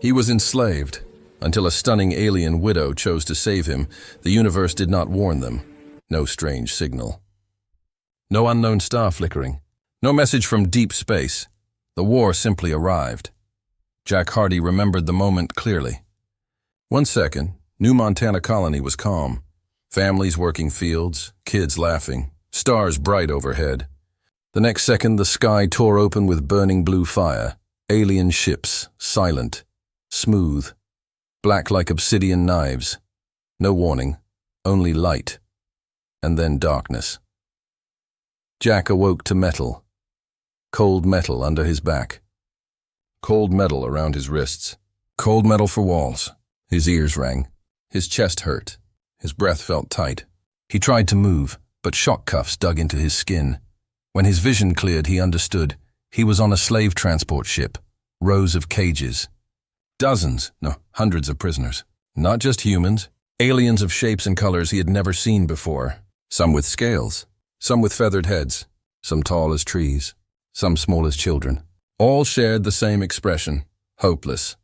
He was enslaved. Until a stunning alien widow chose to save him, the universe did not warn them. No strange signal. No unknown star flickering. No message from deep space. The war simply arrived. Jack Hardy remembered the moment clearly. 1 second, New Montana colony was calm. Families working fields, kids laughing, stars bright overhead. The next second, the sky tore open with burning blue fire. Alien ships, silent, smooth, black like obsidian knives. No warning, only light. And then darkness. Jack awoke to metal. Cold metal under his back. Cold metal around his wrists. Cold metal for walls. His ears rang. His chest hurt. His breath felt tight. He tried to move, but shock cuffs dug into his skin. When his vision cleared, he understood. He was on a slave transport ship. Rows of cages. Dozens, no, hundreds of prisoners. Not just humans. Aliens of shapes and colors he had never seen before. Some with scales. Some with feathered heads. Some tall as trees. Some small as children. All shared the same expression. Hopeless.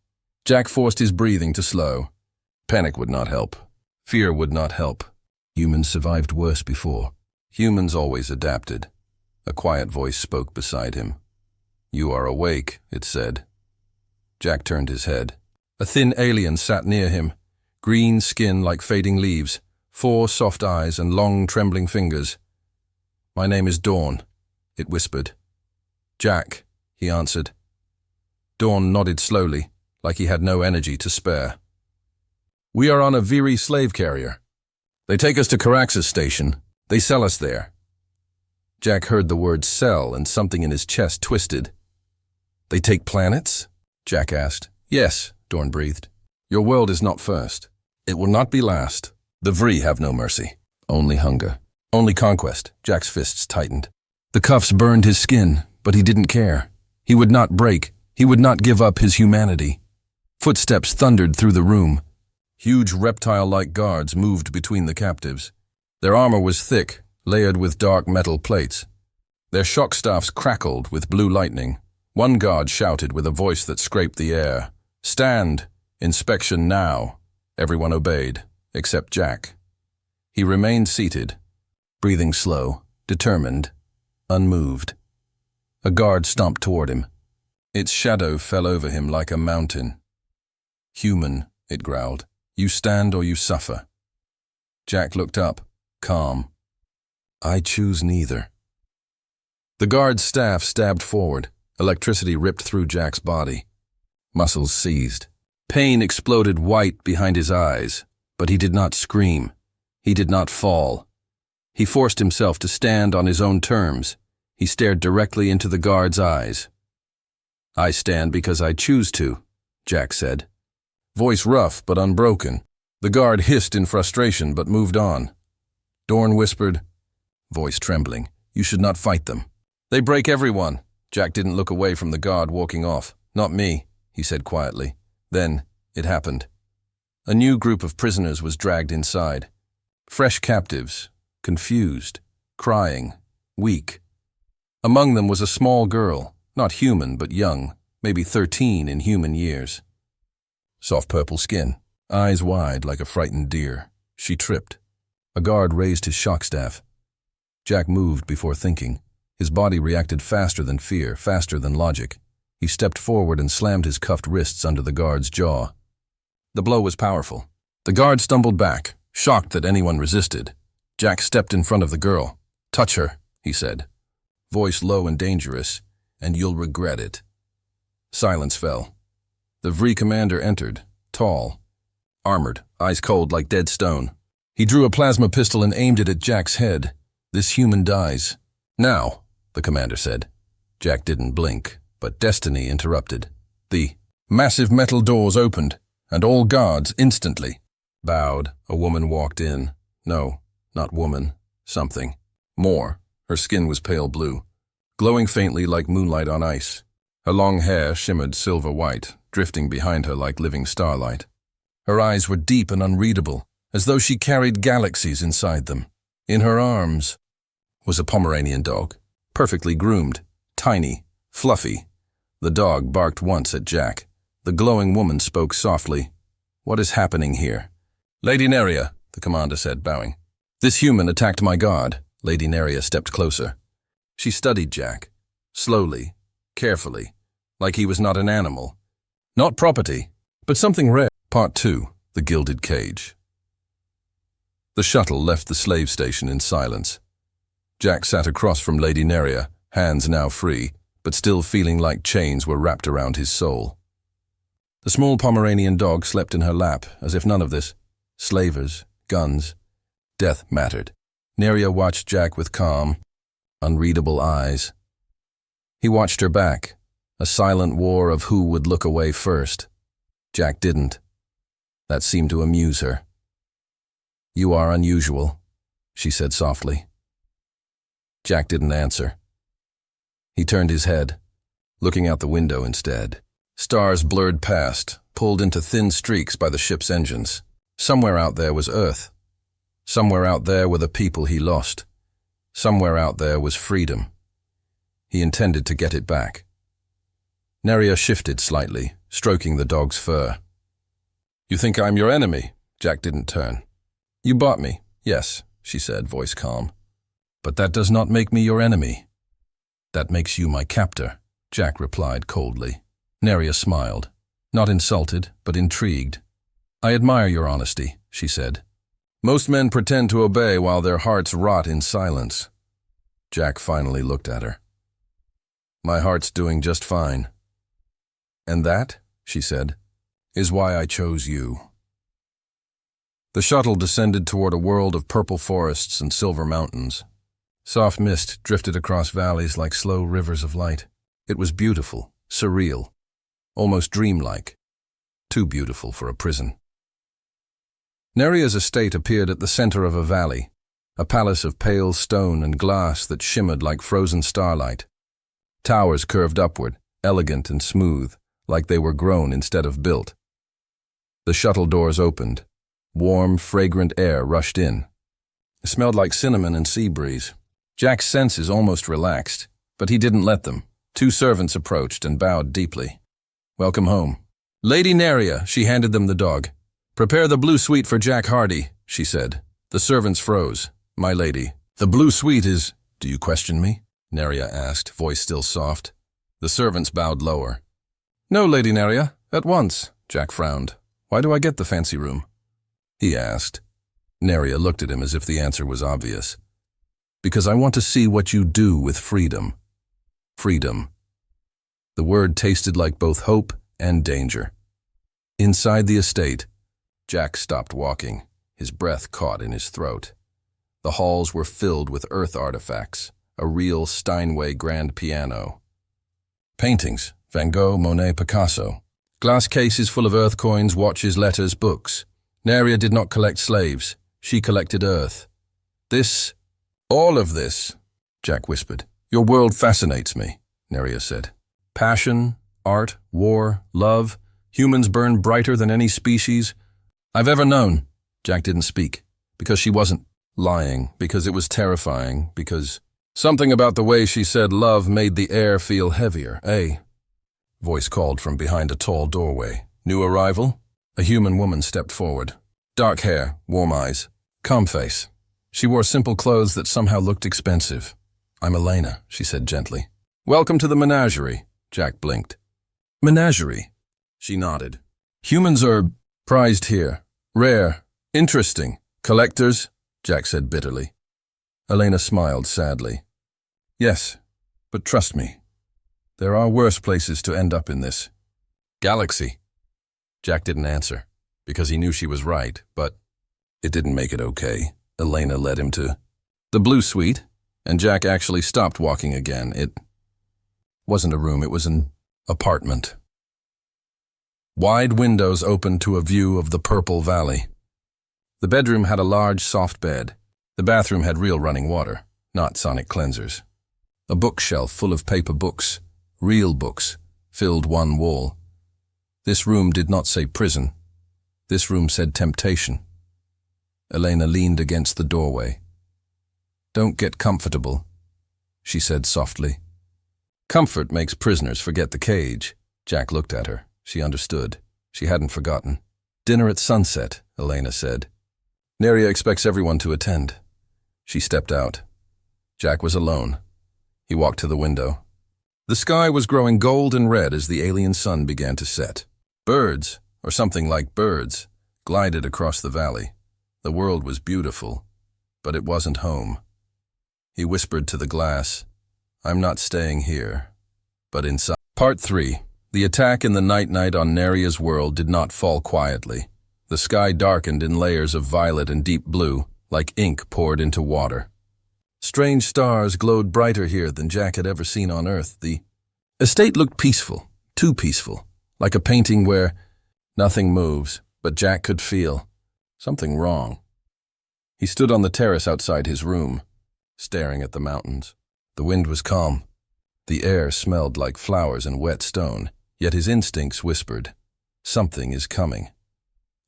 Jack forced his breathing to slow. Panic would not help. Fear would not help. Humans survived worse before. Humans always adapted. A quiet voice spoke beside him. "You are awake," it said. Jack turned his head. A thin alien sat near him. Green skin like fading leaves. 4 soft eyes and long trembling fingers. "My name is Dawn," it whispered. "Jack," he answered. Dawn nodded slowly, like he had no energy to spare. "We are on a Viri slave carrier. They take us to Carax's station. They sell us there." Jack heard the word sell and something in his chest twisted. "They take planets?" Jack asked. "Yes," Dawn breathed. "Your world is not first. It will not be last. The Vri have no mercy. Only hunger. Only conquest." Jack's fists tightened. The cuffs burned his skin, but he didn't care. He would not break. He would not give up his humanity. Footsteps thundered through the room. Huge reptile-like guards moved between the captives. Their armor was thick, layered with dark metal plates. Their shock staffs crackled with blue lightning. One guard shouted with a voice that scraped the air, "Stand! Inspection now!" Everyone obeyed, except Jack. He remained seated, breathing slow, determined, unmoved. A guard stomped toward him. Its shadow fell over him like a mountain. "Human," it growled. "You stand or you suffer." Jack looked up, calm. "I choose neither." The guard's staff stabbed forward. Electricity ripped through Jack's body. Muscles seized. Pain exploded white behind his eyes, but he did not scream. He did not fall. He forced himself to stand on his own terms. He stared directly into the guard's eyes. "I stand because I choose to," Jack said. Voice rough but unbroken. The guard hissed in frustration but moved on. Dawn whispered, voice trembling, "You should not fight them. They break everyone." Jack didn't look away from the guard walking off. "Not me," he said quietly. Then it happened. A new group of prisoners was dragged inside. Fresh captives, confused, crying, weak. Among them was a small girl, not human but young, maybe 13 in human years. Soft purple skin, eyes wide like a frightened deer. She tripped. A guard raised his shock staff. Jack moved before thinking. His body reacted faster than fear, faster than logic. He stepped forward and slammed his cuffed wrists under the guard's jaw. The blow was powerful. The guard stumbled back, shocked that anyone resisted. Jack stepped in front of the girl. "Touch her," he said. Voice low and dangerous, "and you'll regret it." Silence fell. The Vri commander entered, tall, armored, eyes cold like dead stone. He drew a plasma pistol and aimed it at Jack's head. "This human dies. Now," the commander said. Jack didn't blink, but destiny interrupted. The massive metal doors opened, and all guards instantly bowed. A woman walked in. No, not woman. Something. More. Her skin was pale blue, glowing faintly like moonlight on ice. Her long hair shimmered silver white, drifting behind her like living starlight. Her eyes were deep and unreadable, as though she carried galaxies inside them. In her arms was a Pomeranian dog, perfectly groomed, tiny, fluffy. The dog barked once at Jack, The glowing woman spoke softly. "What is happening here?" "Lady Neria," the commander said, bowing. "This human attacked my guard." Lady Neria stepped closer. She studied Jack, slowly, carefully, like he was not an animal. Not property, but something rare. Part 2, The Gilded Cage. The shuttle left the slave station in silence. Jack sat across from Lady Neria, hands now free, but still feeling like chains were wrapped around his soul. The small Pomeranian dog slept in her lap, as if none of this, slavers, guns, death mattered. Neria watched Jack with calm, unreadable eyes. He watched her back, a silent war of who would look away first. Jack didn't. That seemed to amuse her. "You are unusual," she said softly. Jack didn't answer. He turned his head, looking out the window instead. Stars blurred past, pulled into thin streaks by the ship's engines. Somewhere out there was Earth. Somewhere out there were the people he lost. Somewhere out there was freedom. He intended to get it back. Neria shifted slightly, stroking the dog's fur. "You think I'm your enemy?" Jack didn't turn. "You bought me, yes," she said, voice calm. "But that does not make me your enemy. That makes you my captor," Jack replied coldly. Neria smiled, not insulted, but intrigued. "I admire your honesty," she said. "Most men pretend to obey while their hearts rot in silence." Jack finally looked at her. "My heart's doing just fine." "And that," she said, "is why I chose you." The shuttle descended toward a world of purple forests and silver mountains. Soft mist drifted across valleys like slow rivers of light. It was beautiful, surreal, almost dreamlike. Too beautiful for a prison. Neria's estate appeared at the center of a valley, a palace of pale stone and glass that shimmered like frozen starlight. Towers curved upward, elegant and smooth, like they were grown instead of built. The shuttle doors opened. Warm, fragrant air rushed in. It smelled like cinnamon and sea breeze. Jack's senses almost relaxed, but he didn't let them. 2 servants approached and bowed deeply. "Welcome home." "Lady Neria," she handed them the dog. "Prepare the blue suite for Jack Hardy," she said. The servants froze. "My lady, the blue suite is—" "Do you question me?" Neria asked, voice still soft. The servants bowed lower. "No, Lady Neria, at once," Jack frowned. "Why do I get the fancy room?" he asked. Neria looked at him as if the answer was obvious. "Because I want to see what you do with freedom." Freedom. The word tasted like both hope and danger. Inside the estate, Jack stopped walking, his breath caught in his throat. The halls were filled with earth artifacts, a real Steinway grand piano. Paintings, Van Gogh, Monet, Picasso. Glass cases full of earth coins, watches, letters, books. Neria did not collect slaves. She collected earth. All of this, Jack whispered. "Your world fascinates me," Neria said. "Passion, art, war, love. Humans burn brighter than any species I've ever known." Jack didn't speak, because she wasn't lying, because it was terrifying, because something about the way she said love made the air feel heavier. "Eh?" Voice called from behind a tall doorway. "New arrival?" A human woman stepped forward. Dark hair, warm eyes, calm face. She wore simple clothes that somehow looked expensive. "I'm Elena," she said gently. "Welcome to the menagerie," Jack blinked. "Menagerie?" She nodded. "Humans are prized here. Rare. Interesting. Collectors?" Jack said bitterly. Elena smiled sadly. "Yes, but trust me. There are worse places to end up in this galaxy." Jack didn't answer, because he knew she was right, but it didn't make it okay. Elena led him to the blue suite, and Jack actually stopped walking again. It wasn't a room, it was an apartment. Wide windows opened to a view of the purple valley. The bedroom had a large, soft bed. The bathroom had real running water, not sonic cleansers. A bookshelf full of paper books, real books, filled one wall. This room did not say prison. This room said temptation. Elena leaned against the doorway. "Don't get comfortable," she said softly. "Comfort makes prisoners forget the cage." Jack looked at her. She understood. She hadn't forgotten. Dinner at sunset, Elena said. Neria expects everyone to attend. She stepped out. Jack was alone. He walked to the window. The sky was growing gold and red as the alien sun began to set. Birds, or something like birds, glided across the valley. The world was beautiful, but it wasn't home. He whispered to the glass, "I'm not staying here, but inside." Part 3. The attack in the night on Neria's world did not fall quietly. The sky darkened in layers of violet and deep blue, like ink poured into water. Strange stars glowed brighter here than Jack had ever seen on Earth. The estate looked peaceful, too peaceful, like a painting where nothing moves, but Jack could feel something wrong. He stood on the terrace outside his room, staring at the mountains. The wind was calm. The air smelled like flowers and wet stone, yet his instincts whispered, something is coming.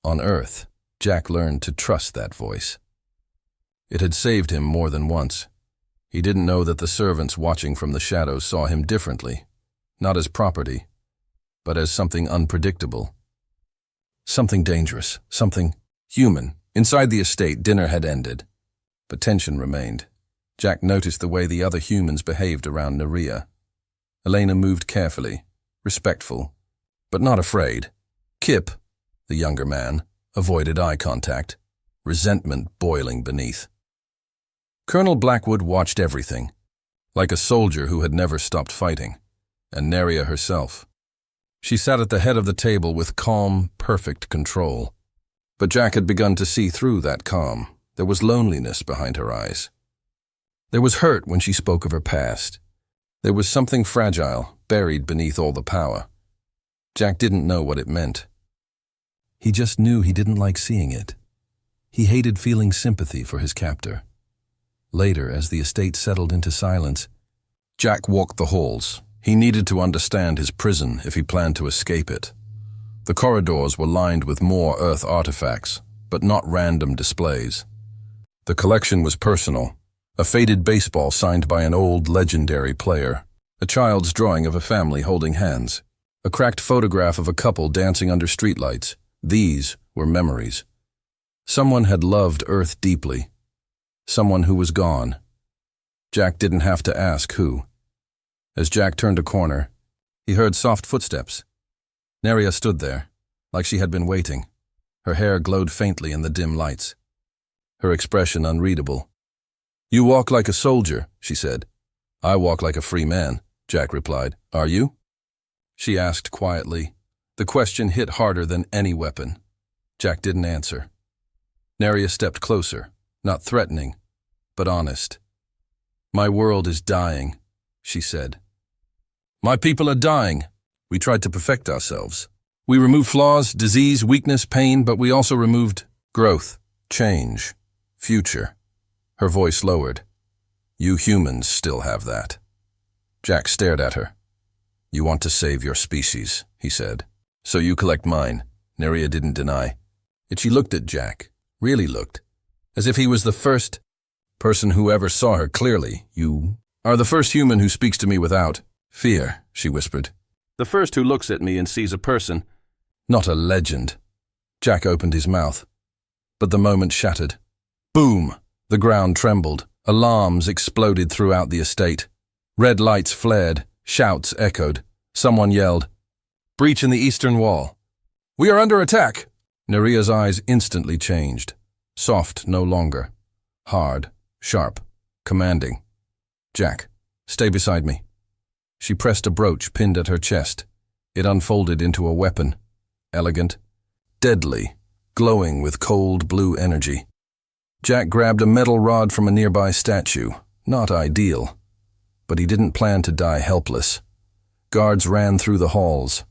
On Earth, Jack learned to trust that voice. It had saved him more than once. He didn't know that the servants watching from the shadows saw him differently, not as property, but as something unpredictable. Something dangerous, something human. Inside the estate, dinner had ended, but tension remained. Jack noticed the way the other humans behaved around Neria. Elena moved carefully, respectful, but not afraid. Kip, the younger man, avoided eye contact, resentment boiling beneath. Colonel Blackwood watched everything, like a soldier who had never stopped fighting, and Neria herself. She sat at the head of the table with calm, perfect control. But Jack had begun to see through that calm. There was loneliness behind her eyes. There was hurt when she spoke of her past. There was something fragile, buried beneath all the power. Jack didn't know what it meant. He just knew he didn't like seeing it. He hated feeling sympathy for his captor. Later, as the estate settled into silence, Jack walked the halls. He needed to understand his prison if he planned to escape it. The corridors were lined with more Earth artifacts, but not random displays. The collection was personal. A faded baseball signed by an old legendary player, a child's drawing of a family holding hands, a cracked photograph of a couple dancing under streetlights. These were memories. Someone had loved Earth deeply. Someone who was gone. Jack didn't have to ask who. As Jack turned a corner, he heard soft footsteps. Neria stood there, like she had been waiting. Her hair glowed faintly in the dim lights. Her expression unreadable. "You walk like a soldier," she said. "I walk like a free man," Jack replied. "Are you?" She asked quietly. The question hit harder than any weapon. Jack didn't answer. Neria stepped closer, not threatening, but honest. "My world is dying," she said. "My people are dying. We tried to perfect ourselves. We removed flaws, disease, weakness, pain, but we also removed growth, change, future." Her voice lowered. "You humans still have that." Jack stared at her. "You want to save your species," he said. "So you collect mine," Neria didn't deny. Yet she looked at Jack, really looked, as if he was the first person who ever saw her clearly. "You are the first human who speaks to me without fear," she whispered. "The first who looks at me and sees a person, not a legend." Jack opened his mouth, but the moment shattered. Boom! The ground trembled. Alarms exploded throughout the estate. Red lights flared. Shouts echoed. Someone yelled, "Breach in the eastern wall." "We are under attack!" Neria's eyes instantly changed. Soft no longer. Hard, sharp, commanding. "Jack, stay beside me." She pressed a brooch pinned at her chest. It unfolded into a weapon. Elegant, deadly, glowing with cold blue energy. Jack grabbed a metal rod from a nearby statue. Not ideal. But he didn't plan to die helpless. Guards ran through the halls.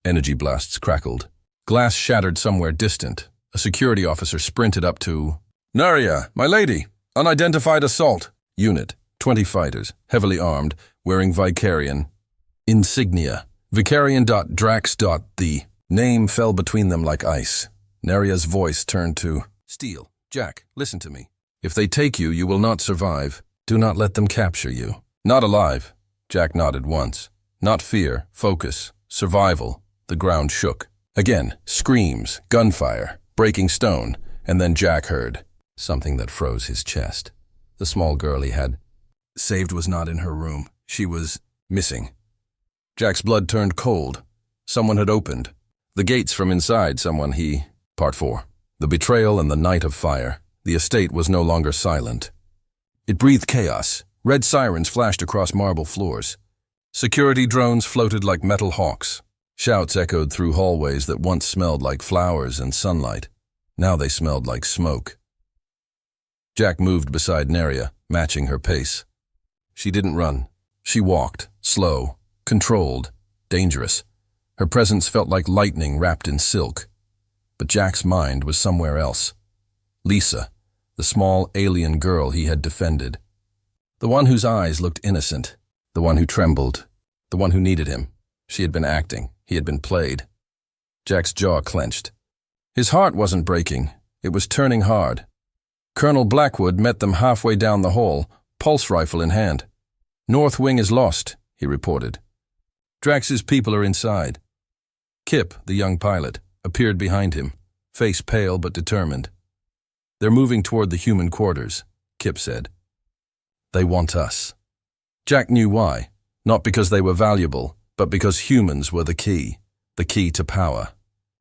Energy blasts crackled. Glass shattered somewhere distant. A security officer sprinted up to... "Neria, my lady! Unidentified assault! Unit, 20 fighters, heavily armed, wearing Vicarian insignia. Vicarian.Drax. The name fell between them like ice. Neria's voice turned to steel. "Jack, listen to me. If they take you, you will not survive. Do not let them capture you." "Not alive." Jack nodded once. "Not fear, focus, survival. The ground shook. Again, screams, gunfire, breaking stone, and then Jack heard something that froze his chest. The small girl he had saved was not in her room. She was missing. Jack's blood turned cold. Someone had opened the gates from inside. Part 4. The betrayal and the night of fire. The estate was no longer silent. It breathed chaos. Red sirens flashed across marble floors. Security drones floated like metal hawks. Shouts echoed through hallways that once smelled like flowers and sunlight. Now they smelled like smoke. Jack moved beside Neria, matching her pace. She didn't run. She walked, slow, controlled, dangerous. Her presence felt like lightning wrapped in silk. But Jack's mind was somewhere else. Lisa, the small alien girl he had defended. The one whose eyes looked innocent. The one who trembled. The one who needed him. She had been acting. He had been played. Jack's jaw clenched. His heart wasn't breaking. It was turning hard. Colonel Blackwood met them halfway down the hall, pulse rifle in hand. "North Wing is lost," he reported. "Drax's people are inside." Kip, the young pilot, appeared behind him, face pale but determined. "They're moving toward the human quarters," Kip said. "They want us." Jack knew why. Not because they were valuable, but because humans were the key to power.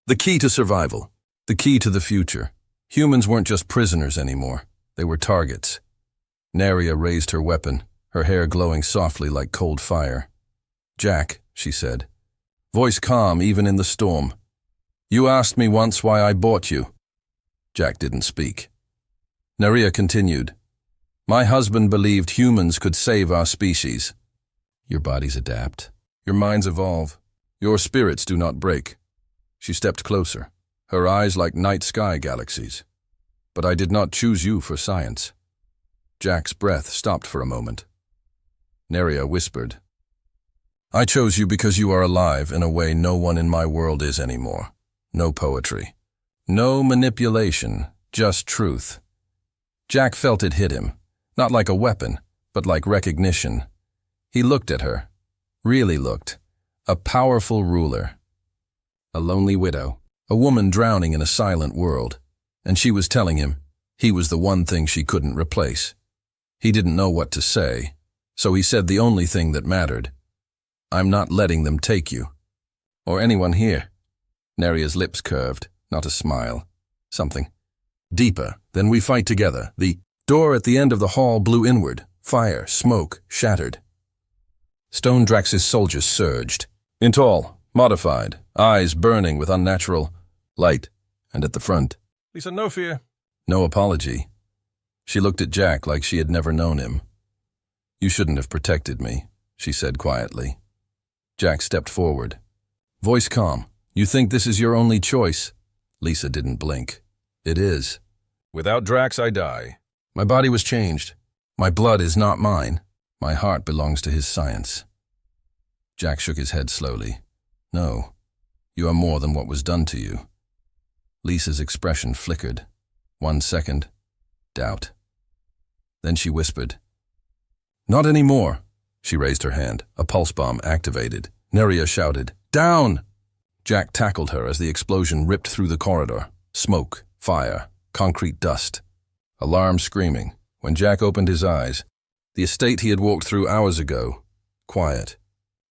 The key to survival. The key to the future. Humans weren't just prisoners anymore. They were targets. Neria raised her weapon, her hair glowing softly like cold fire. "Jack," she said, voice calm even in the storm. "You asked me once why I bought you." Jack didn't speak. Neria continued, "My husband believed humans could save our species. Your bodies adapt. Your minds evolve. Your spirits do not break." She stepped closer, her eyes like night sky galaxies. "But I did not choose you for science." Jack's breath stopped for a moment. Neria whispered, "I chose you because you are alive in a way no one in my world is anymore. No poetry. No manipulation, just truth." Jack felt it hit him, not like a weapon, but like recognition. He looked at her, really looked. A powerful ruler. A lonely widow, a woman drowning in a silent world. And she was telling him he was the one thing she couldn't replace. He didn't know what to say, so he said the only thing that mattered. "I'm not letting them take you. Or anyone here." Neria's lips curved, not a smile. Something deeper. "Then we fight together." The door at the end of the hall blew inward. Fire, smoke, shattered. Stone Drax's soldiers surged. In tall, modified, eyes burning with unnatural light. And at the front, "Lisa, no fear." No apology. She looked at Jack like she had never known him. "You shouldn't have protected me," she said quietly. Jack stepped forward. Voice calm. "You think this is your only choice?" Lisa didn't blink. "It is. Without Drax, I die." "My body was changed. My blood is not mine. My heart belongs to his science." Jack shook his head slowly. "No, you are more than what was done to you." Lisa's expression flickered. 1 second, doubt. Then she whispered, "Not anymore." She raised her hand. A pulse bomb activated. Neria shouted, "Down!" Jack tackled her as the explosion ripped through the corridor. Smoke, fire, concrete dust. Alarm screaming. When Jack opened his eyes, the estate he had walked through hours ago, quiet,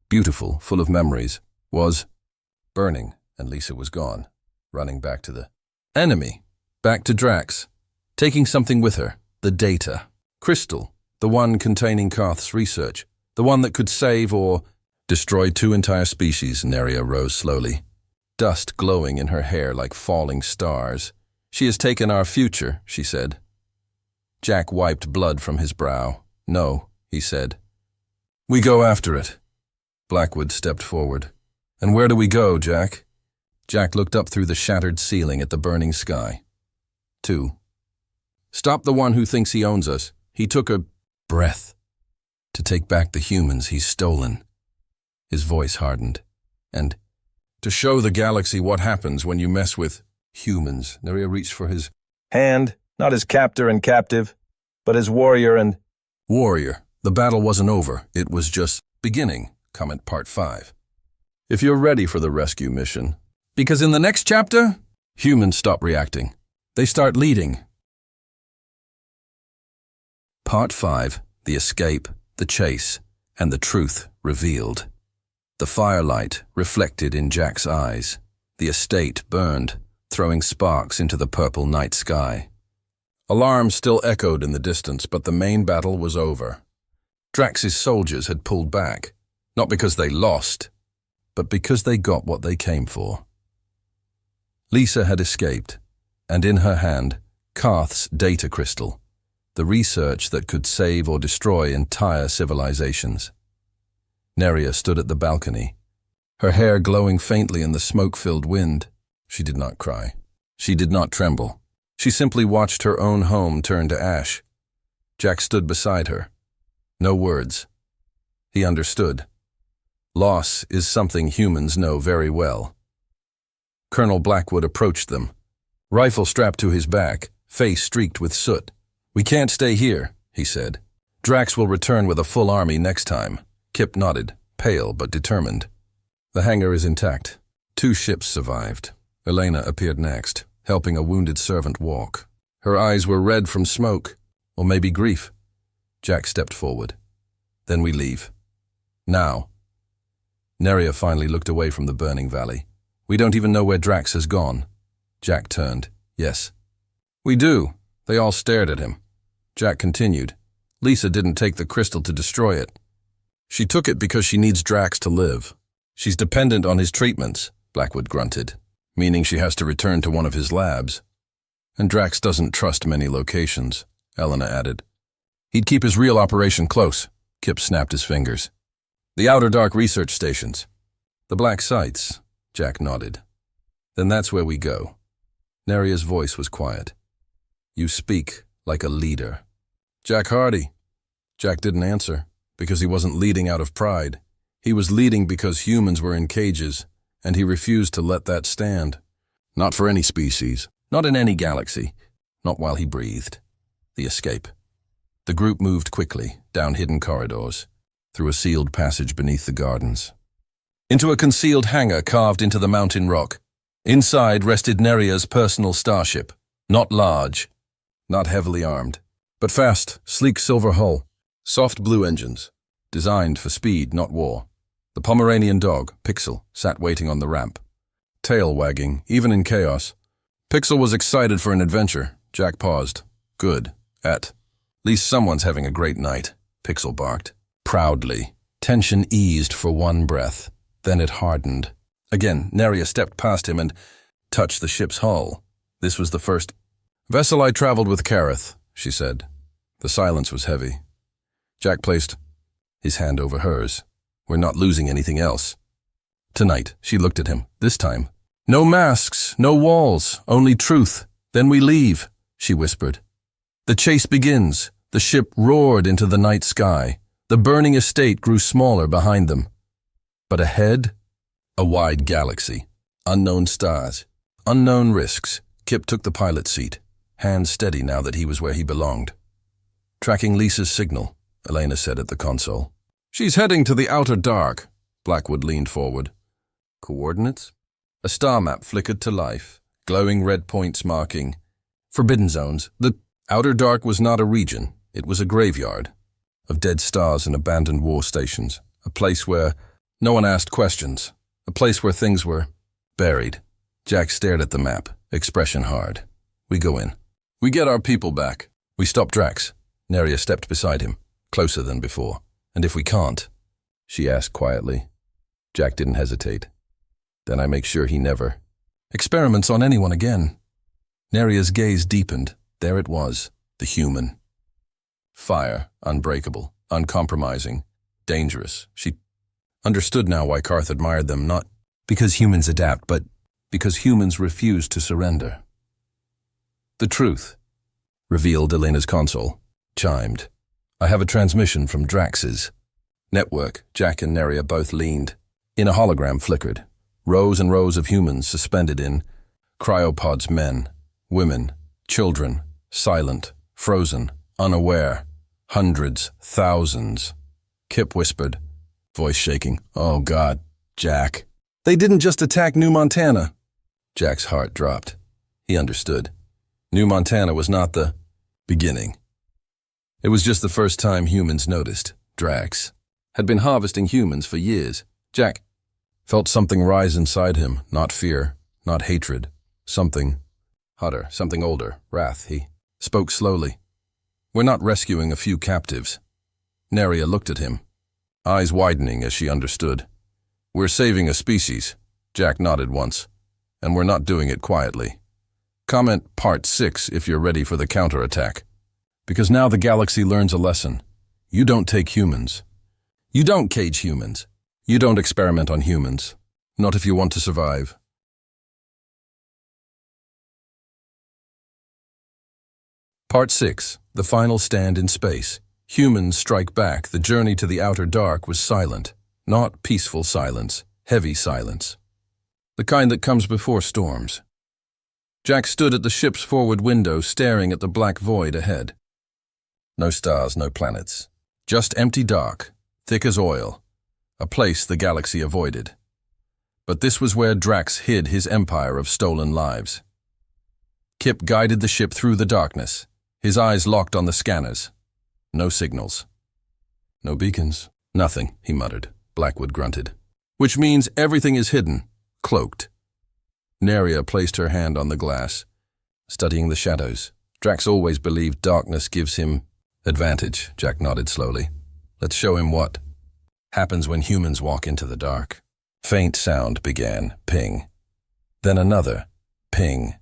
beautiful, full of memories, was burning, and Lisa was gone, running back to the enemy, back to Drax, taking something with her, the data. Crystal, the one containing Karth's research, the one that could save or destroy 2 entire species. Neria rose slowly, dust glowing in her hair like falling stars. "She has taken our future," she said. Jack wiped blood from his brow. "No," he said. "We go after it." Blackwood stepped forward. "And where do we go, Jack?" Jack looked up through the shattered ceiling at the burning sky. 2. Stop the one who thinks he owns us. He took a breath to take back the humans he's stolen. His voice hardened. "And to show the galaxy what happens when you mess with humans." Neria reached for his hand, not as captor and captive, but as warrior and warrior. The battle wasn't over. It was just beginning. Comment Part 5. if you're ready for the rescue mission. Because in the next chapter, humans stop reacting. They start leading. Part 5. The Escape, the Chase, and the Truth Revealed. The firelight reflected in Jack's eyes. The estate burned, throwing sparks into the purple night sky. Alarms still echoed in the distance, but the main battle was over. Drax's soldiers had pulled back, not because they lost, but because they got what they came for. Lisa had escaped, and in her hand, Karth's data crystal, the research that could save or destroy entire civilizations. Neria stood at the balcony, her hair glowing faintly in the smoke-filled wind. She did not cry. She did not tremble. She simply watched her own home turn to ash. Jack stood beside her. No words. He understood. Loss is something humans know very well. Colonel Blackwood approached them, rifle strapped to his back, face streaked with soot. "We can't stay here," he said. "Drax will return with a full army next time." Kip nodded, pale but determined. "The hangar is intact. 2 ships survived." Elena appeared next, helping a wounded servant walk. Her eyes were red from smoke, or maybe grief. Jack stepped forward. "Then we leave. Now." Neria finally looked away from the burning valley. "We don't even know where Drax has gone." Jack turned. "Yes." "We do." They all stared at him. Jack continued. "Lisa didn't take the crystal to destroy it. She took it because she needs Drax to live. She's dependent on his treatments," Blackwood grunted, "meaning she has to return to one of his labs. And Drax doesn't trust many locations," Elena added. "He'd keep his real operation close." Kip snapped his fingers. "The Outer Dark research stations." "The black sites," Jack nodded. "Then that's where we go." Neria's voice was quiet. "You speak like a leader." "Jack Hardy." Jack didn't answer, because he wasn't leading out of pride. He was leading because humans were in cages, and he refused to let that stand. Not for any species, not in any galaxy, not while he breathed. The escape. The group moved quickly, down hidden corridors, through a sealed passage beneath the gardens, into a concealed hangar carved into the mountain rock. Inside rested Neria's personal starship, not large, not heavily armed, but fast, sleek silver hull, soft blue engines, designed for speed, not war. The Pomeranian dog, Pixel, sat waiting on the ramp, tail wagging, even in chaos. Pixel was excited for an adventure. Jack paused. "Good. At least someone's having a great night," Pixel barked. Proudly. Tension eased for one breath. Then it hardened. Again, Neria stepped past him and touched the ship's hull. This was the first vessel I traveled with Kareth, she said. The silence was heavy. Jack placed his hand over hers. "We're not losing anything else." Tonight, she looked at him, this time. "No masks, no walls, only truth. Then we leave," she whispered. The chase begins. The ship roared into the night sky. The burning estate grew smaller behind them. But ahead, a wide galaxy. Unknown stars. Unknown risks. Kip took the pilot seat, hands steady now that he was where he belonged. "Tracking Lisa's signal," Elena said at the console. "She's heading to the Outer Dark." Blackwood leaned forward. "Coordinates?" A star map flickered to life, glowing red points marking forbidden zones. The Outer Dark was not a region. It was a graveyard of dead stars and abandoned war stations, a place where no one asked questions, a place where things were buried. Jack stared at the map, expression hard. "We go in. We get our people back. We stop Drax." Neria stepped beside him, closer than before. "And if we can't?" she asked quietly. Jack didn't hesitate. "Then I make sure he never experiments on anyone again." Neria's gaze deepened. There it was, the human. Fire, unbreakable, uncompromising, dangerous. She understood now why Karth admired them, not because humans adapt, but because humans refuse to surrender. "The truth," revealed Elena's console, chimed. "I have a transmission from Drax's network." Jack and Neria both leaned. In a hologram flickered. Rows and rows of humans suspended in cryopods, men, women, children, silent, frozen, unaware. Hundreds, thousands. Kip whispered, voice shaking. "Oh God, Jack." They didn't just attack New Montana. Jack's heart dropped. He understood. New Montana was not the beginning. It was just the first time humans noticed. Drax had been harvesting humans for years. Jack felt something rise inside him, not fear, not hatred. Something hotter, something older, wrath. He spoke slowly. We're not rescuing a few captives. Neria looked at him, eyes widening as she understood. We're saving a species. Jack nodded once. And we're not doing it quietly. Comment Part 6 if you're ready for the counterattack. Because now the galaxy learns a lesson. You don't take humans. You don't cage humans. You don't experiment on humans. Not if you want to survive. Part 6. The final stand in space. Humans strike back. The journey to the outer dark was silent. Not peaceful silence. Heavy silence. The kind that comes before storms. Jack stood at the ship's forward window, staring at the black void ahead. No stars, no planets. Just empty dark, thick as oil. A place the galaxy avoided. But this was where Drax hid his empire of stolen lives. Kip guided the ship through the darkness, his eyes locked on the scanners. No signals. No beacons. Nothing, he muttered. Blackwood grunted. Which means everything is hidden. Cloaked. Neria placed her hand on the glass, studying the shadows. Drax always believed darkness gives him advantage. Jack nodded slowly. Let's show him what happens when humans walk into the dark. Faint sound began. Ping. Then another. Ping.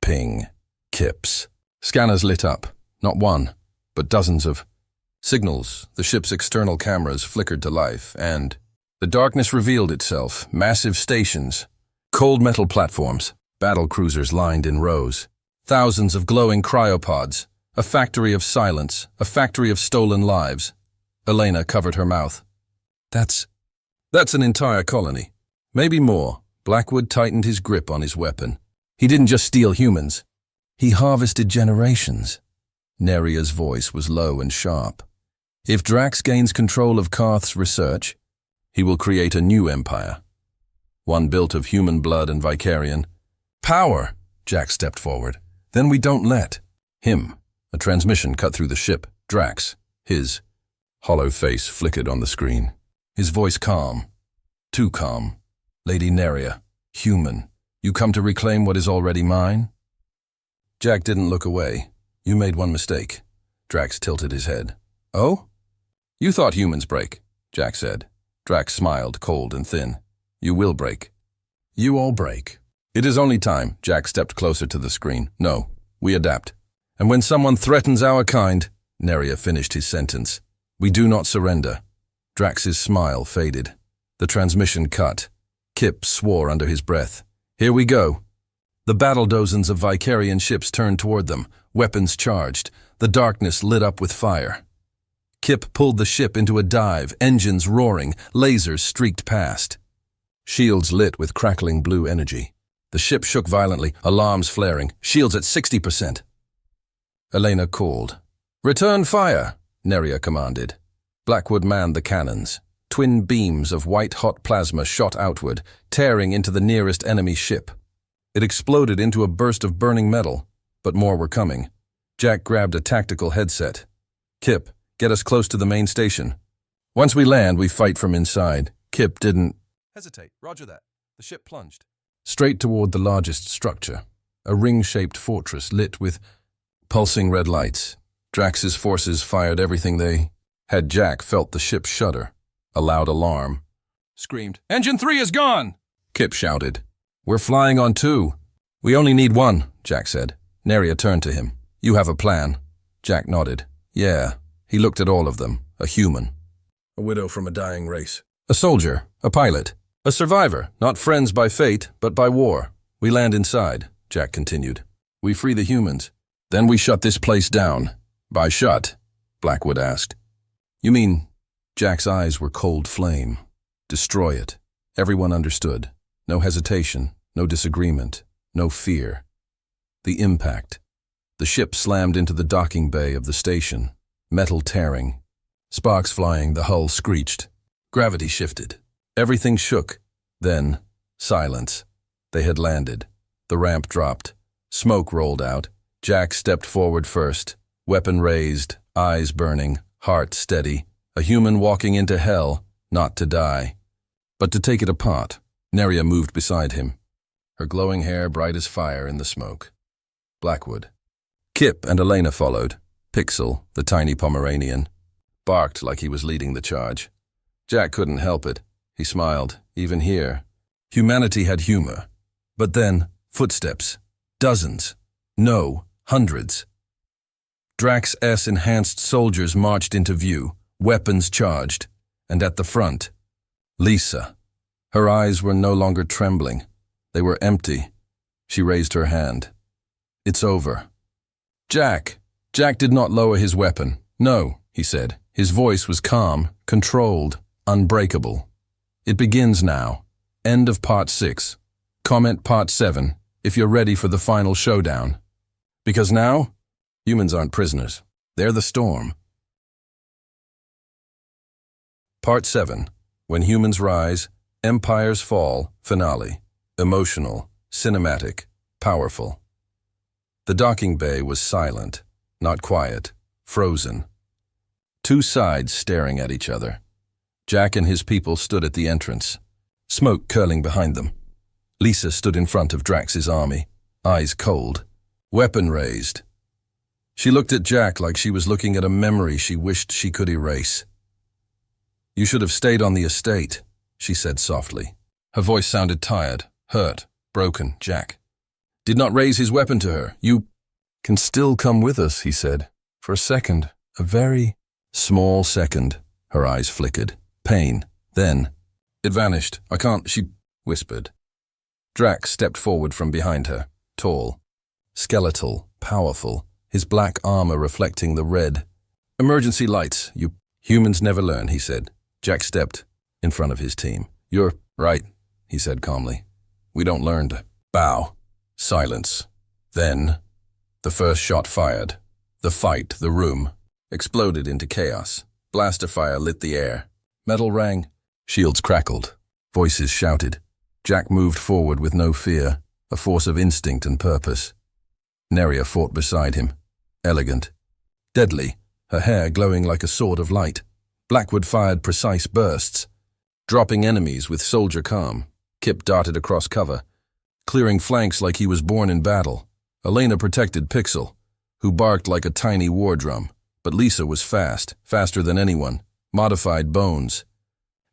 Ping. Kips. Scanners lit up. Not one, but dozens of signals. The ship's external cameras flickered to life, and the darkness revealed itself. Massive stations, cold metal platforms, battle cruisers lined in rows, thousands of glowing cryopods, a factory of silence, a factory of stolen lives. Elena covered her mouth. That's an entire colony. Maybe more. Blackwood tightened his grip on his weapon. He didn't just steal humans. He harvested generations. Neria's voice was low and sharp. If Drax gains control of Karth's research, he will create a new empire. One built of human blood and Vicarian power. Jack stepped forward. Then we don't let him. A transmission cut through the ship. Drax. His hollow face flickered on the screen. His voice calm. Too calm. Lady Neria. Human. You come to reclaim what is already mine? Jack didn't look away. You made one mistake. Drax tilted his head. Oh? You thought humans break, Jack said. Drax smiled, cold and thin. You will break. You all break. It is only time. Jack stepped closer to the screen. No, we adapt. And when someone threatens our kind, Neria finished his sentence. We do not surrender. Drax's smile faded. The transmission cut. Kip swore under his breath. Here we go. The battle dozens of Vicarian ships turned toward them, weapons charged. The darkness lit up with fire. Kip pulled the ship into a dive, engines roaring, lasers streaked past. Shields lit with crackling blue energy. The ship shook violently, alarms flaring, shields at 60%. Elena called. Return fire, Neria commanded. Blackwood manned the cannons. Twin beams of white-hot plasma shot outward, tearing into the nearest enemy ship. It exploded into a burst of burning metal, but more were coming. Jack grabbed a tactical headset. Kip, get us close to the main station. Once we land, we fight from inside. Kip didn't hesitate. Roger that. The ship plunged straight toward the largest structure, a ring-shaped fortress lit with pulsing red lights. Drax's forces fired everything they had. Jack felt the ship shudder. A loud alarm screamed. Engine 3 is gone! Kip shouted. We're flying on 2. We only need 1, Jack said. Neria turned to him. You have a plan. Jack nodded. Yeah. He looked at all of them. A human. A widow from a dying race. A soldier. A pilot. A survivor. Not friends by fate, but by war. We land inside, Jack continued. We free the humans. Then we shut this place down. By shut? Blackwood asked. You mean... Jack's eyes were cold flame. Destroy it. Everyone understood. No hesitation, no disagreement, no fear. The impact. The ship slammed into the docking bay of the station, metal tearing. Sparks flying, the hull screeched. Gravity shifted. Everything shook. Then, Silence. They had landed. The ramp dropped. Smoke rolled out. Jack stepped forward first, weapon raised, eyes burning, heart steady. A human walking into hell, not to die, but to take it apart. Neria moved beside him, her glowing hair bright as fire in the smoke. Blackwood. Kip and Elena followed. Pixel, the tiny Pomeranian, barked like he was leading the charge. Jack couldn't help it. He smiled, even here. Humanity had humor. But then, footsteps. Dozens. No, hundreds. Drax S-enhanced soldiers marched into view, weapons charged, and at the front, Lisa. Her eyes were no longer trembling. They were empty. She raised her hand. It's over. Jack. Jack did not lower his weapon. No, he said. His voice was calm, controlled, unbreakable. It begins now. End of Part 6. Comment Part 7 if you're ready for the final showdown. Because now, humans aren't prisoners. They're the storm. Part 7. When Humans Rise, Empires Fall, Finale. Emotional, cinematic, powerful. The docking bay was silent, not quiet, frozen. Two sides staring at each other. Jack and his people stood at the entrance, smoke curling behind them. Lisa stood in front of Drax's army, eyes cold, weapon raised. She looked at Jack like she was looking at a memory she wished she could erase. You should have stayed on the estate, she said softly. Her voice sounded tired, hurt, broken. Jack did not raise his weapon to her. You can still come with us, he said. For a second, a very small second, her eyes flickered. Pain. Then, it vanished. I can't, she whispered. Drax stepped forward from behind her, tall, skeletal, powerful, his black armor reflecting the red. Emergency lights. You humans never learn, he said. Jack stepped in front of his team. You're right, he said calmly. We don't learn to bow. Silence. Then, the first shot fired. The fight, the room, exploded into chaos. Blaster fire lit the air. Metal rang. Shields crackled. Voices shouted. Jack moved forward with no fear, a force of instinct and purpose. Neria fought beside him, elegant, deadly, her hair glowing like a sword of light. Blackwood fired precise bursts, dropping enemies with soldier calm. Kip darted across cover, clearing flanks like he was born in battle. Elena protected Pixel, who barked like a tiny war drum. But Lisa was fast, faster than anyone. Modified bones,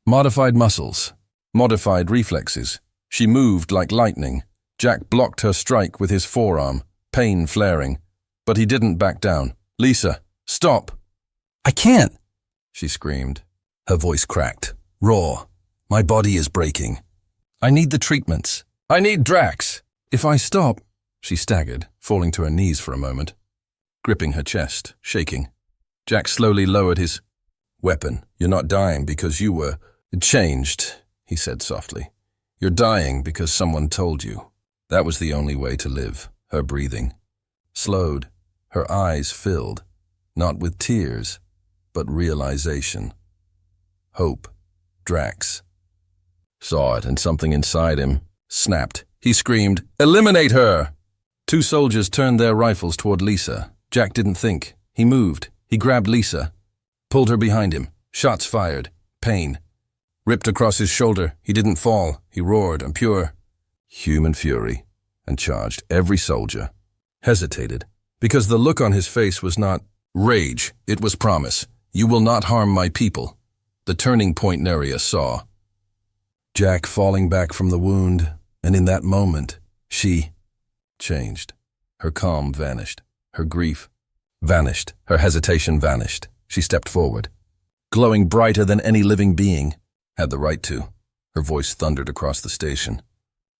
modified muscles, modified reflexes. She moved like lightning. Jack blocked her strike with his forearm, pain flaring. But he didn't back down. Lisa, stop! I can't, she screamed. Her voice cracked, raw. My body is breaking. I need the treatments. I need Drax. If I stop, she staggered, falling to her knees for a moment, gripping her chest, shaking. Jack slowly lowered his weapon. You're not dying because you were changed, he said softly. You're dying because someone told you. That was the only way to live. Her breathing slowed, her eyes filled, not with tears, but realization. Hope. Drax saw it, and something inside him snapped. He screamed, "Eliminate her!" Two soldiers turned their rifles toward Lisa. Jack didn't think. He moved. He grabbed Lisa, pulled her behind him. Shots fired. Pain. Ripped across his shoulder. He didn't fall. He roared, and pure human fury, and charged every soldier. Hesitated, because the look on his face was not rage. It was promise. You will not harm my people. The turning point Neria saw. Jack falling back from the wound, and in that moment, she changed. Her calm vanished. Her grief vanished. Her hesitation vanished. She stepped forward, glowing brighter than any living being had the right to. Her voice thundered across the station.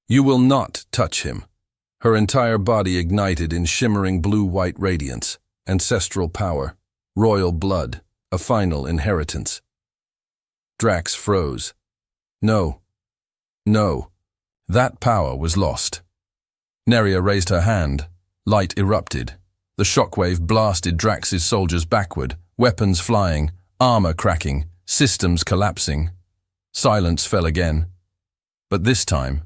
You will not touch him. Her entire body ignited in shimmering blue-white radiance, ancestral power, royal blood, a final inheritance. Drax froze. No. No. That power was lost. Neria raised her hand. Light erupted. The shockwave blasted Drax's soldiers backward, weapons flying, armor cracking, systems collapsing. Silence fell again. But this time,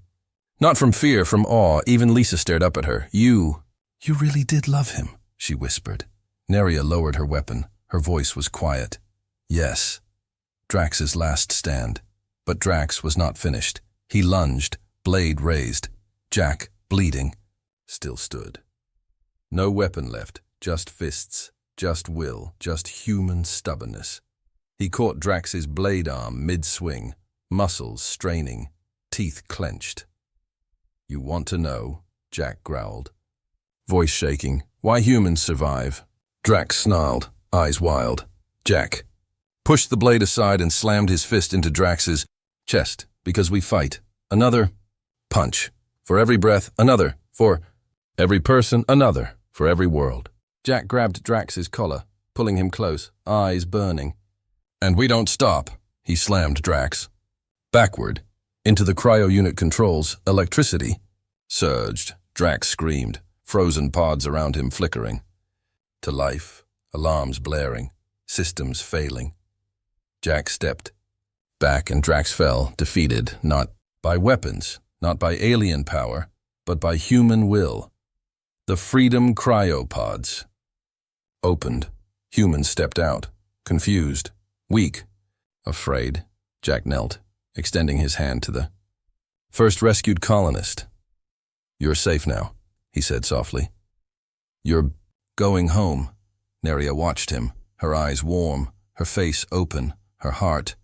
Not from fear, from awe. Even Lisa stared up at her. You really did love him, she whispered. Neria lowered her weapon. Her voice was quiet. Yes. Drax's last stand. But Drax was not finished. He lunged, blade raised. Jack, bleeding, still stood. No weapon left, just fists, just will, just human stubbornness. He caught Drax's blade arm mid-swing, muscles straining, teeth clenched. You want to know, Jack growled. Voice shaking, why humans survive? Drax snarled, eyes wild. Jack pushed the blade aside and slammed his fist into Drax's chest. Because we fight. Another punch. For every breath, another. For every person, another. For every world. Jack grabbed Drax's collar, pulling him close, eyes burning. And we don't stop, he slammed Drax. Backward, into the cryo-unit controls, electricity surged. Drax screamed, frozen pods around him flickering. To life, alarms blaring, systems failing. Jack stepped back and Drax fell, defeated, not by weapons, not by alien power, but by human will. The Freedom cryopods opened. Humans stepped out, confused, weak, afraid. Jack knelt, extending his hand to the first rescued colonist. You're safe now, he said softly. You're going home. Neria watched him, her eyes warm, her face open, her heart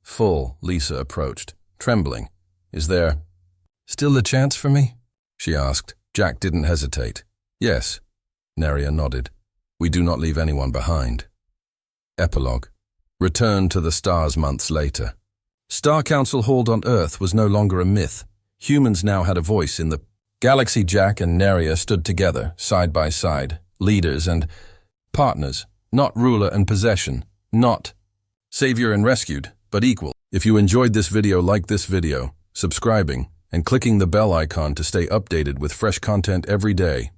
full. Lisa approached, trembling. Is there still a chance for me? She asked. Jack didn't hesitate. Yes, Neria nodded. We do not leave anyone behind. Epilogue. Return to the stars months later. Star Council hauled on Earth was no longer a myth. Humans now had a voice in the galaxy. Jack and Neria stood together, side by side, leaders and partners, not ruler and possession, not savior and rescued, but equal. If you enjoyed this video, like this video, subscribing, and clicking the bell icon to stay updated with fresh content every day.